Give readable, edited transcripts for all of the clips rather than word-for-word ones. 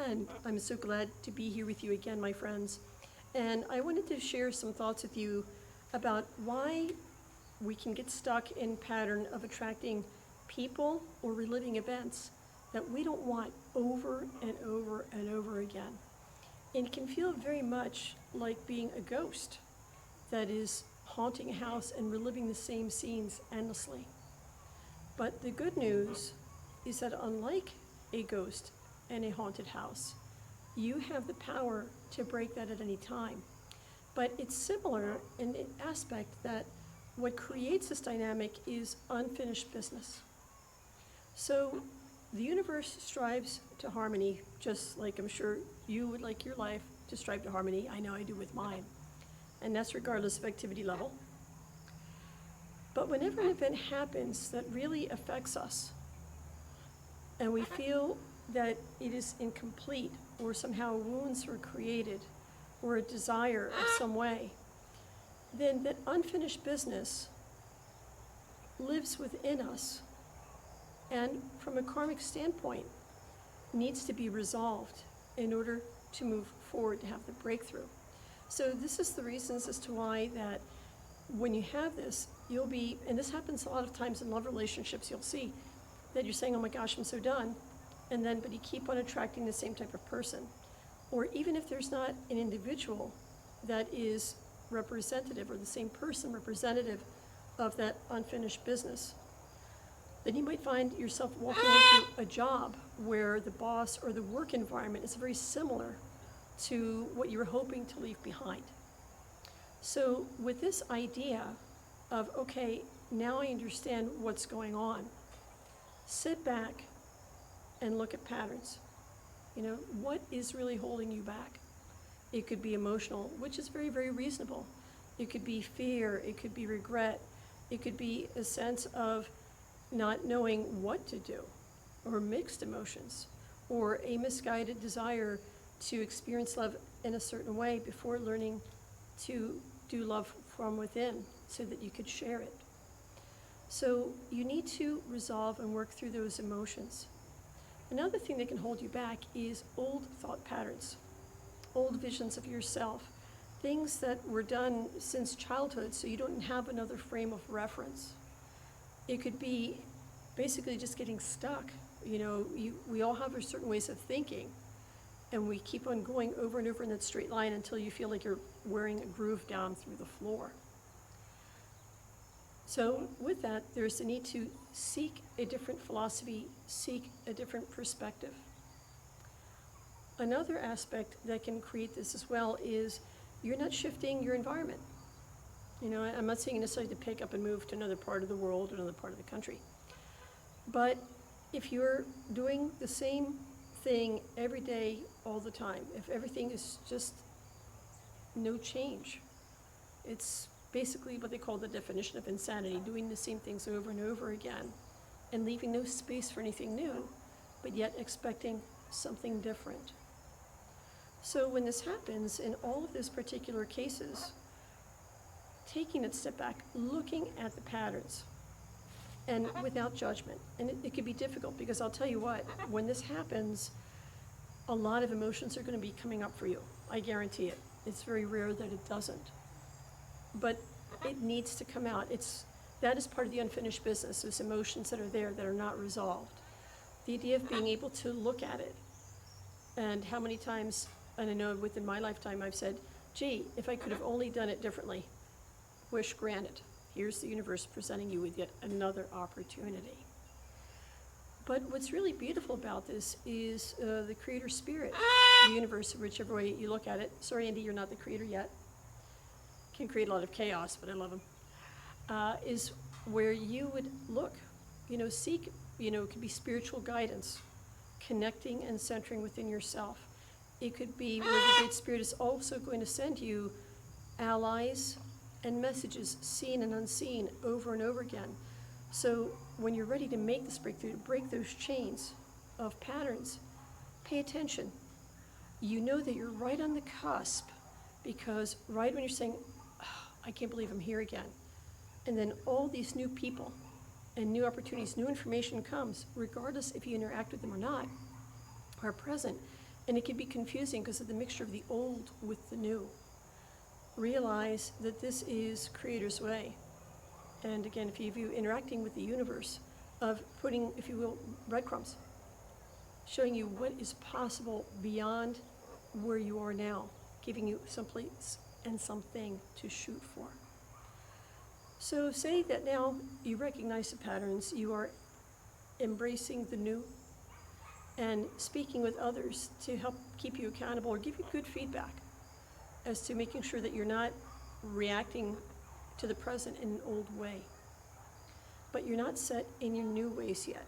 And I'm so glad to be here with you again, my friends. And I wanted to share some thoughts with you about why we can get stuck in pattern of attracting people or reliving events that we don't want over and over and over again. And it can feel very much like being a ghost that is haunting a house and reliving the same scenes endlessly. But the good news is that unlike a ghost and a haunted house, you have the power to break that at any time. But it's similar in the aspect that what creates this dynamic is unfinished business. So the universe strives to harmony, just like I'm sure you would like your life to strive to harmony. I know I do with mine. And that's regardless of activity level. But whenever an event happens that really affects us, and we feel that it is incomplete, or somehow wounds were created, or a desire of some way, then that unfinished business lives within us, and from a karmic standpoint, needs to be resolved in order to move forward, to have the breakthrough. So this is the reasons as to why that when you have this, you'll be, and this happens a lot of times in love relationships, you'll see that you're saying, oh my gosh, I'm so done, but you keep on attracting the same type of person. Or even if there's not an individual that is representative, or the same person representative of that unfinished business, then you might find yourself walking into a job where the boss or the work environment is very similar to what you were hoping to leave behind. So with this idea of, okay, now I understand what's going on, sit back and look at patterns. What is really holding you back? It could be emotional, which is very, very reasonable. It could be fear, it could be regret, it could be a sense of not knowing what to do, or mixed emotions, or a misguided desire to experience love in a certain way before learning to do love from within so that you could share it. So you need to resolve and work through those emotions. Another thing that can hold you back is old thought patterns, old visions of yourself, things that were done since childhood so you don't have another frame of reference. It could be basically just getting stuck. We all have our certain ways of thinking, and we keep on going over and over in that straight line until you feel like you're wearing a groove down through the floor. So with that, there's the need to seek a different philosophy, seek a different perspective. Another aspect that can create this as well is you're not shifting your environment. I'm not saying necessarily to pick up and move to another part of the world or another part of the country. But if you're doing the same thing every day, all the time, if everything is just no change, it's basically what they call the definition of insanity, doing the same things over and over again and leaving no space for anything new, but yet expecting something different. So when this happens, in all of those particular cases, taking a step back, looking at the patterns, and without judgment. And it could be difficult, because I'll tell you what, when this happens, a lot of emotions are going to be coming up for you. I guarantee it. It's very rare that it doesn't. But it needs to come out. That is part of the unfinished business, those emotions that are there that are not resolved. The idea of being able to look at it, and how many times, and I know within my lifetime I've said, gee, if I could have only done it differently, wish granted. Here's the universe presenting you with yet another opportunity. But what's really beautiful about this is the creator spirit, the universe, whichever way you look at it. Sorry, Andy, you're not the creator yet. Can create a lot of chaos, but I love him. Is where you would look, seek, it could be spiritual guidance, connecting and centering within yourself. It could be where the Great Spirit is also going to send you allies and messages, seen and unseen, over and over again. So when you're ready to make this breakthrough, to break those chains of patterns, pay attention. You know that you're right on the cusp, because right when you're saying, oh, I can't believe I'm here again, and then all these new people and new opportunities, new information comes, regardless if you interact with them or not, are present, And it can be confusing because of the mixture of the old with the new. Realize that this is Creator's way. And again, if you interacting with the universe, of putting, if you will, breadcrumbs, showing you what is possible beyond where you are now, giving you some place and something to shoot for. So say that now you recognize the patterns, you are embracing the new, and speaking with others to help keep you accountable or give you good feedback as to making sure that you're not reacting to the present in an old way. But you're not set in your new ways yet.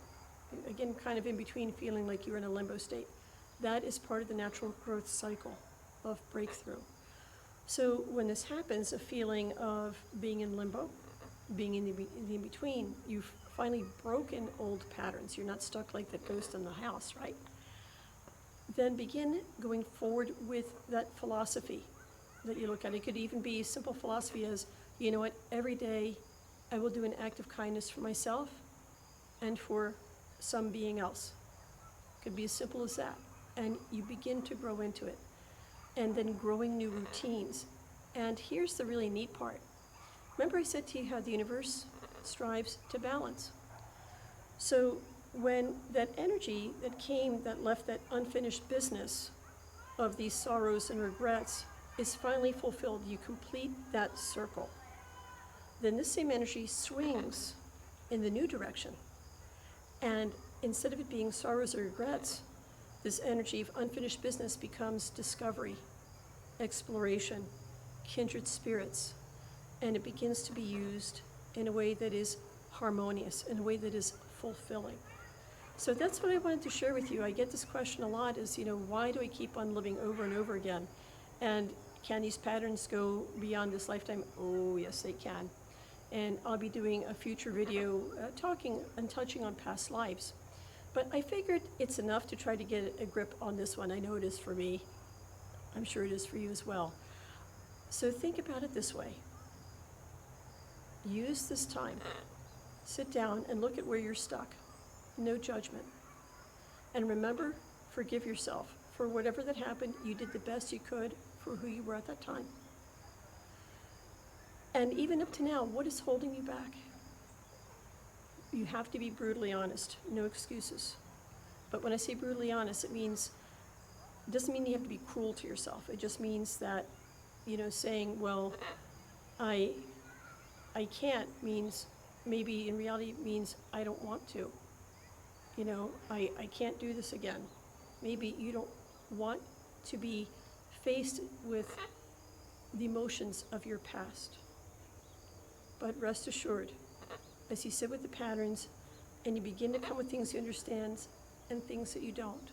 Again, kind of in between, feeling like you're in a limbo state. That is part of the natural growth cycle of breakthrough. So when this happens, a feeling of being in limbo, being in the in-between, you've finally broken old patterns. You're not stuck like that ghost in the house, right? Then begin going forward with that philosophy that you look at. It could even be a simple philosophy as, you know what, every day I will do an act of kindness for myself and for some being else. It could be as simple as that. And you begin to grow into it. And then growing new routines. And here's the really neat part. Remember I said to you how the universe strives to balance. So when that energy that came, that left that unfinished business of these sorrows and regrets is finally fulfilled, you complete that circle. Then this same energy swings in the new direction. And instead of it being sorrows or regrets, this energy of unfinished business becomes discovery, exploration, kindred spirits, and it begins to be used in a way that is harmonious, in a way that is fulfilling. So that's what I wanted to share with you. I get this question a lot is, why do I keep on living over and over again? And can these patterns go beyond this lifetime? Oh, yes, they can. And I'll be doing a future video talking and touching on past lives. But I figured it's enough to try to get a grip on this one. I know it is for me. I'm sure it is for you as well. So think about it this way. Use this time. Sit down and look at where you're stuck. No judgment. And remember, forgive yourself. For whatever that happened, you did the best you could for who you were at that time. And even up to now, what is holding you back? You have to be brutally honest. No excuses. But when I say brutally honest, it doesn't mean you have to be cruel to yourself. It just means that, saying, well, I can't means maybe in reality it means I don't want to. I can't do this again. Maybe you don't want to be faced with the emotions of your past. But rest assured, as you sit with the patterns and you begin to come with things you understand and things that you don't,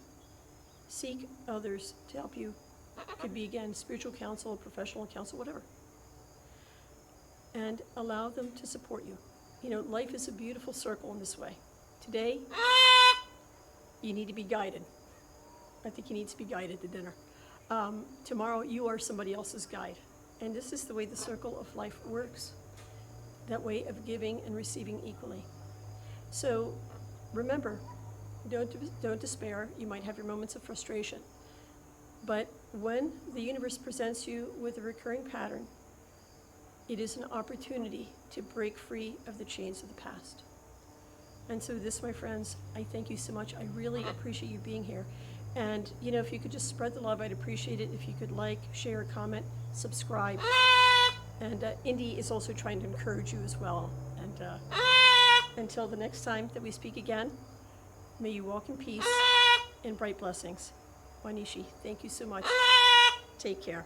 seek others to help you. It could be, again, spiritual counsel, professional counsel, whatever. And allow them to support you. Life is a beautiful circle in this way. Today, you need to be guided. I think you need to be guided to dinner. Tomorrow, you are somebody else's guide. And this is the way the circle of life works. That way of giving and receiving equally. So remember, don't despair. You might have your moments of frustration. But when the universe presents you with a recurring pattern, it is an opportunity to break free of the chains of the past. And so this, my friends, I thank you so much. I really appreciate you being here. And, if you could just spread the love, I'd appreciate it. If you could like, share, comment, subscribe. And Indy is also trying to encourage you as well. And until the next time that we speak again, may you walk in peace and bright blessings. Wanishi, thank you so much. Take care.